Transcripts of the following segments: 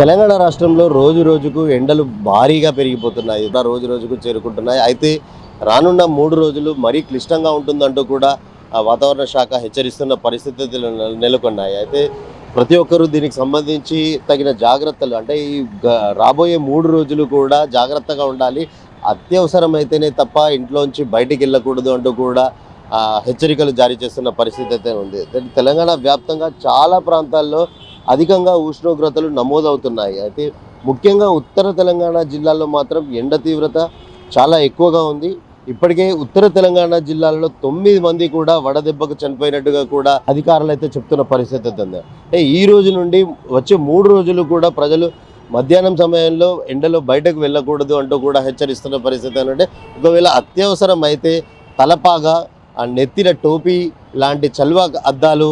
తెలంగాణ రాష్ట్రంలో రోజు రోజుకు ఎండలు భారీగా పెరిగిపోతున్నాయి. రోజు రోజుకు చేరుకుంటున్నాయి. అయితే రానున్న 3 రోజులు మరీ క్లిష్టంగా ఉంటుందంటూ కూడా వాతావరణ శాఖ హెచ్చరిస్తున్న పరిస్థితులు నెలకొన్నాయి. అయితే ప్రతి ఒక్కరూ దీనికి సంబంధించి తగిన జాగ్రత్తలు అంటే రాబోయే 3 రోజులు కూడా జాగ్రత్తగా ఉండాలి. అత్యవసరమైతేనే తప్ప ఇంట్లోంచి బయటికి వెళ్ళకూడదు అంటూ కూడా హెచ్చరికలు జారీ చేస్తున్న పరిస్థితి అయితే ఉంది. తెలంగాణ వ్యాప్తంగా చాలా ప్రాంతాల్లో అధికంగా ఉష్ణోగ్రతలు నమోదవుతున్నాయి. అయితే ముఖ్యంగా ఉత్తర తెలంగాణ జిల్లాల్లో మాత్రం ఎండ తీవ్రత చాలా ఎక్కువగా ఉంది. ఇప్పటికే ఉత్తర తెలంగాణ జిల్లాలో 9 మంది కూడా వడదెబ్బకు చనిపోయినట్టుగా కూడా అధికారులు అయితే చెప్తున్న పరిస్థితి ఉంది. అంటే ఈ రోజు నుండి వచ్చే 3 రోజులు కూడా ప్రజలు మధ్యాహ్నం సమయంలో ఎండలో బయటకు వెళ్ళకూడదు అంటూ కూడా హెచ్చరిస్తున్న పరిస్థితి ఏంటంటే, ఒకవేళ అత్యవసరం అయితే తలపాగా, నెత్తిన టోపీ లాంటి చల్వా అద్దాలు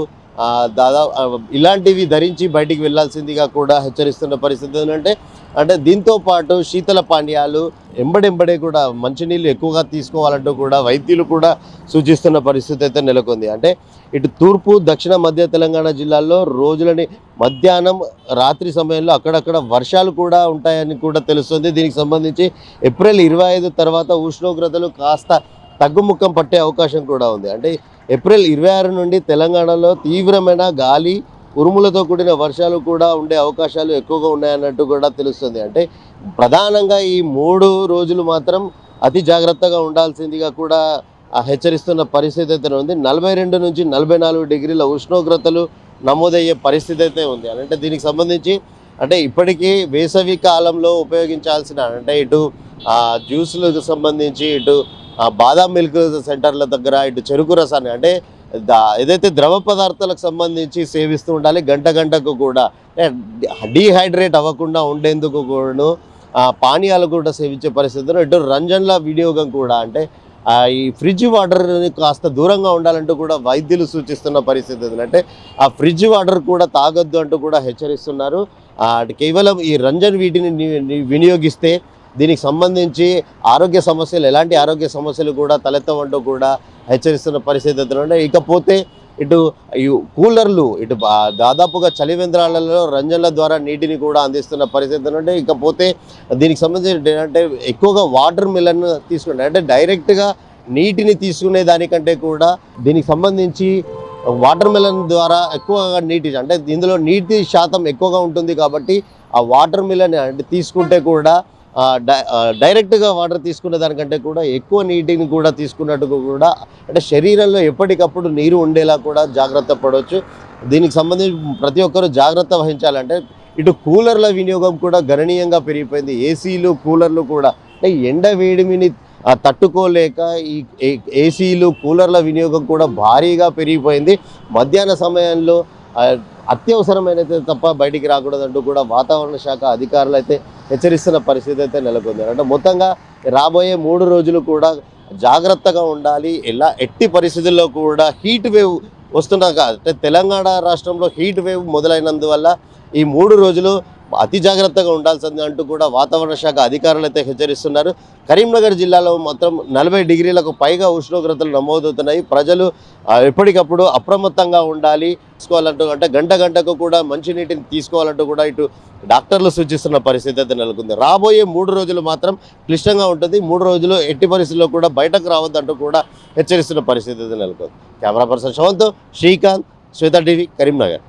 ఇలాంటివి ధరించి బయటికి వెళ్లాల్సిందిగా కూడా హెచ్చరిస్తున్న పరిస్థితి ఏంటంటే, అంటే దీంతో పాటు శీతల పానీయాలు ఎంబడెంబడే కూడా మంచినీళ్ళు ఎక్కువగా తీసుకోవాలంటూ కూడా వైద్యులు కూడా సూచిస్తున్న పరిస్థితి అయితే నెలకొంది. అంటే ఇటు తూర్పు దక్షిణ మధ్య తెలంగాణ జిల్లాల్లో రోజులని మధ్యాహ్నం రాత్రి సమయంలో అక్కడక్కడ వర్షాలు కూడా ఉంటాయని కూడా తెలుస్తుంది. దీనికి సంబంధించి ఏప్రిల్ 25 తర్వాత ఉష్ణోగ్రతలు కాస్త తగ్గుముఖం పట్టే అవకాశం కూడా ఉంది. అంటే ఏప్రిల్ 26 నుండి తెలంగాణలో తీవ్రమైన గాలి, ఉరుములతో కూడిన వర్షాలు కూడా ఉండే అవకాశాలు ఎక్కువగా ఉన్నాయన్నట్టు కూడా తెలుస్తుంది. అంటే ప్రధానంగా ఈ 3 రోజులు మాత్రం అతి జాగ్రత్తగా ఉండాల్సిందిగా కూడా హెచ్చరిస్తున్న పరిస్థితి అయితే ఉంది. 42 నుంచి 44 డిగ్రీల ఉష్ణోగ్రతలు నమోదయ్యే పరిస్థితి అయితే ఉంది. అంటే దీనికి సంబంధించి అంటే ఇప్పటికీ వేసవి కాలంలో ఉపయోగించాల్సిన అంటే ఇటు జ్యూసులకు సంబంధించి ఇటు బాదాం మిల్క్ సెంటర్ల దగ్గర ఇటు చెరుకు రసాన్ని అంటే ఏదైతే ద్రవ పదార్థాలకు సంబంధించి సేవిస్తూ ఉండాలి. గంటకు కూడా డీహైడ్రేట్ అవ్వకుండా ఉండేందుకు కూడా పానీయాలు కూడా సేవించే పరిస్థితుల్లో ఇటు రంజన్ల వినియోగం కూడా అంటే ఈ ఫ్రిడ్జ్ వాటర్ని కాస్త దూరంగా ఉండాలంటూ కూడా వైద్యులు సూచిస్తున్న పరిస్థితి. అంటే ఆ ఫ్రిడ్జ్ వాటర్ కూడా తాగొద్దు అంటూ కూడా హెచ్చరిస్తున్నారు. కేవలం ఈ రంజన్ వీటిని వినియోగిస్తే దీనికి సంబంధించి ఆరోగ్య సమస్యలు ఎలాంటి ఆరోగ్య సమస్యలు కూడా తలెత్తవంటూ కూడా హెచ్చరిస్తున్న పరిస్థితి అంటే, ఇకపోతే ఇటు కూలర్లు ఇటు దాదాపుగా చలివేంద్రాలలో రంజన్ల ద్వారా నీటిని కూడా అందిస్తున్న పరిస్థితి అంటే, ఇకపోతే దీనికి సంబంధించి అంటే ఎక్కువగా వాటర్ మిలన్ తీసుకుంటే అంటే డైరెక్ట్గా నీటిని తీసుకునే దానికంటే కూడా దీనికి సంబంధించి వాటర్ మిలన్ ద్వారా ఎక్కువగా నీటి అంటే ఇందులో నీటి శాతం ఎక్కువగా ఉంటుంది కాబట్టి ఆ వాటర్ మిలన్ అంటే తీసుకుంటే కూడా డైరెక్ట్గా వాటర్ తీసుకునే దానికంటే కూడా ఎక్కువ నీటిని కూడా తీసుకున్నట్టుగా కూడా అంటే శరీరంలో ఎప్పటికప్పుడు నీరు ఉండేలా కూడా జాగ్రత్త పడవచ్చు. దీనికి సంబంధించి ప్రతి ఒక్కరూ జాగ్రత్త వహించాలంటే ఇటు కూలర్ల వినియోగం కూడా గణనీయంగా పెరిగిపోయింది. ఏసీలు కూలర్లు కూడా అంటే ఎండ వేడిమిని తట్టుకోలేక ఈ ఏసీలు కూలర్ల వినియోగం కూడా భారీగా పెరిగిపోయింది. మధ్యాహ్న సమయంలో అత్యవసరమైనది తప్ప బయటికి రాకూడదంటూ కూడా వాతావరణ శాఖ అధికారులు అయితే హెచ్చరిస్తున్న పరిస్థితి అయితే నెలకొంది. అంటే మొత్తంగా రాబోయే 3 రోజులు కూడా జాగ్రత్తగా ఉండాలి. ఎట్టి పరిస్థితుల్లో కూడా హీట్ వేవ్ వస్తున్నాక అంటే తెలంగాణ రాష్ట్రంలో హీట్ వేవ్ మొదలైనందువల్ల ఈ 3 రోజులు అతి జాగ్రత్తగా ఉండాల్సింది అంటూ కూడా వాతావరణ శాఖ అధికారులు అయితే హెచ్చరిస్తున్నారు. కరీంనగర్ జిల్లాలో మాత్రం 40 డిగ్రీలకు పైగా ఉష్ణోగ్రతలు నమోదవుతున్నాయి. ప్రజలు ఎప్పటికప్పుడు అప్రమత్తంగా ఉండాలి. తీసుకోవాలంటూ అంటే గంటకు కూడా మంచినీటిని తీసుకోవాలంటూ కూడా ఇటు డాక్టర్లు సూచిస్తున్న పరిస్థితి అయితే నెలకొంది. రాబోయే 3 రోజులు మాత్రం క్లిష్టంగా ఉంటుంది. 3 రోజులు ఎట్టి పరిస్థితుల్లో కూడా బయటకు రావద్దంటూ కూడా హెచ్చరిస్తున్న పరిస్థితి అయితే నెలకొంది. కెమెరా పర్సన్ శ్రవంత్, శ్రీకాంత్, శ్వేత టీవీ, కరీంనగర్.